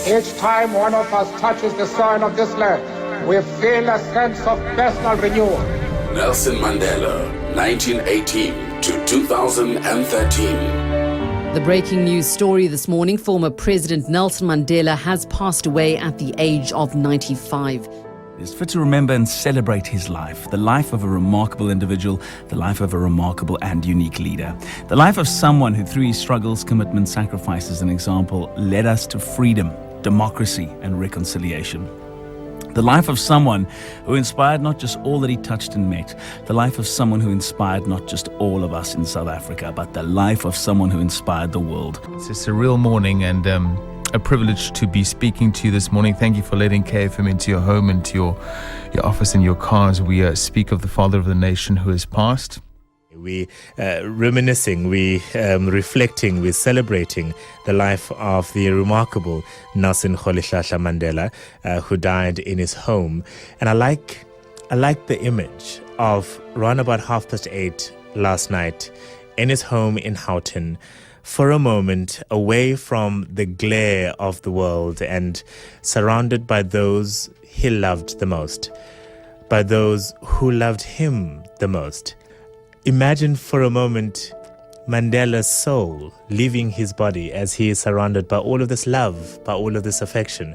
Each time one of us touches the soil of this land, we feel a sense of personal renewal. Nelson Mandela, 1918 to 2013. The breaking news story this morning, former President Nelson Mandela has passed away at the age of 95. It's fit to remember and celebrate his life, the life of a remarkable individual, the life of a remarkable and unique leader, the life of someone who through his struggles, commitment, sacrifices and example led us to freedom, democracy and reconciliation. The life of someone who inspired not just all that he touched and met, the life of someone who inspired not just all of us in South Africa, but the life of someone who inspired the world. It's a surreal morning and a privilege to be speaking to you this morning. Thank you for letting KFM into your home, into your office and your cars. We speak of the father of the nation who has passed. We reminiscing, we reflecting, we're celebrating the life of the remarkable Nelson Mandela, who died in his home. And I like the image of around about 8:30 last night in his home in Houghton, for a moment away from the glare of the world and surrounded by those he loved the most, by those who loved him the most. Imagine for a moment Mandela's soul leaving his body as he is surrounded by all of this love, by all of this affection.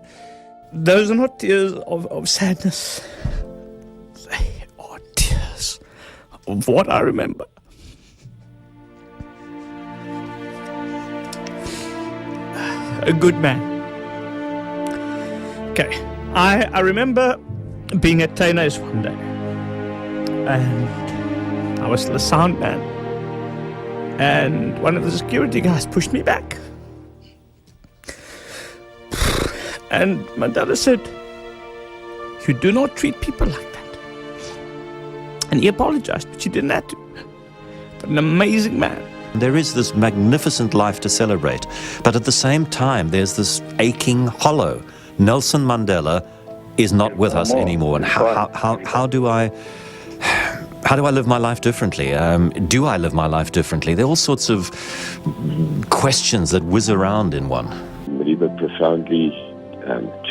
Those are not tears of sadness. They are tears of what I remember. A good man. Okay, I remember being at Taine's one day, and I was still a sound man, and one of the security guys pushed me back. And Mandela said, "You do not treat people like that." And he apologized, but he didn't have to. But an amazing man. There is this magnificent life to celebrate, but at the same time, there's this aching hollow. Nelson Mandela is not with us anymore, and how do I live my life differently? Do I live my life differently? There are all sorts of questions that whiz around in one. Madiba profoundly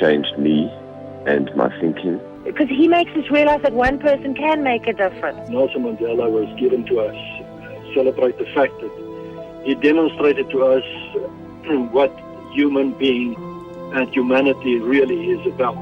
changed me and my thinking. Because he makes us realize that one person can make a difference. Nelson Mandela was given to us. Celebrate the fact that he demonstrated to us what human being and humanity really is about.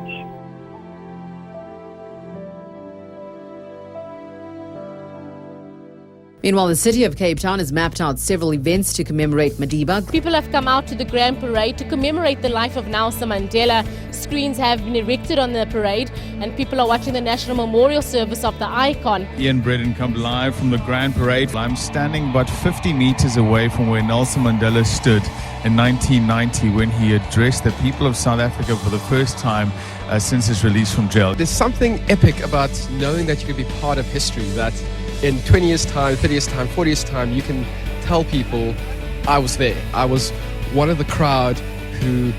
Meanwhile, the city of Cape Town has mapped out several events to commemorate Madiba. People have come out to the Grand Parade to commemorate the life of Nelson Mandela. Screens have been erected on the parade, and people are watching the National Memorial Service of the icon. Ian Bredden come live from the Grand Parade. I'm standing about 50 meters away from where Nelson Mandela stood in 1990 when he addressed the people of South Africa for the first time since his release from jail. There's something epic about knowing that you could be part of history, that in 20 years' time, 30 years' time, 40 years' time, you can tell people, I was there. I was one of the crowd who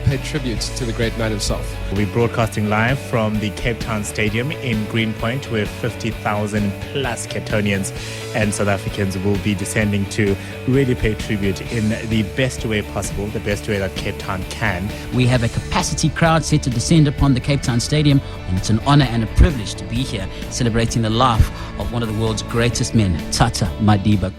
paid tribute to the great man himself. We're broadcasting live from the Cape Town Stadium in Greenpoint, where 50,000 plus Cape Townians and South Africans will be descending to really pay tribute in the best way possible, the best way that Cape Town can. We have a capacity crowd set to descend upon the Cape Town Stadium, and it's an honor and a privilege to be here celebrating the life of one of the world's greatest men, Tata Madiba.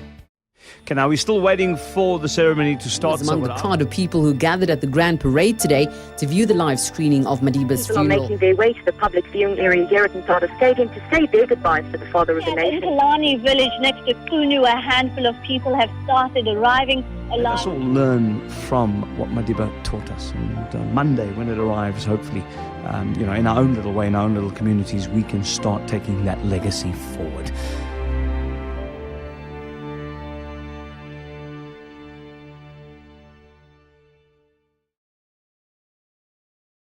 Okay, now we're still waiting for the ceremony to start. Among the crowd of people who gathered at the Grand Parade today to view the live screening of Madiba's People funeral. are making their way to the public viewing area here at Mthatha Stadium to say their goodbyes to the father of the nation. In Kalani village next to Kunu, a handful of people have started arriving. Let us all learn from what Madiba taught us. And Monday, when it arrives, hopefully, in our own little way, in our own little communities, we can start taking that legacy forward.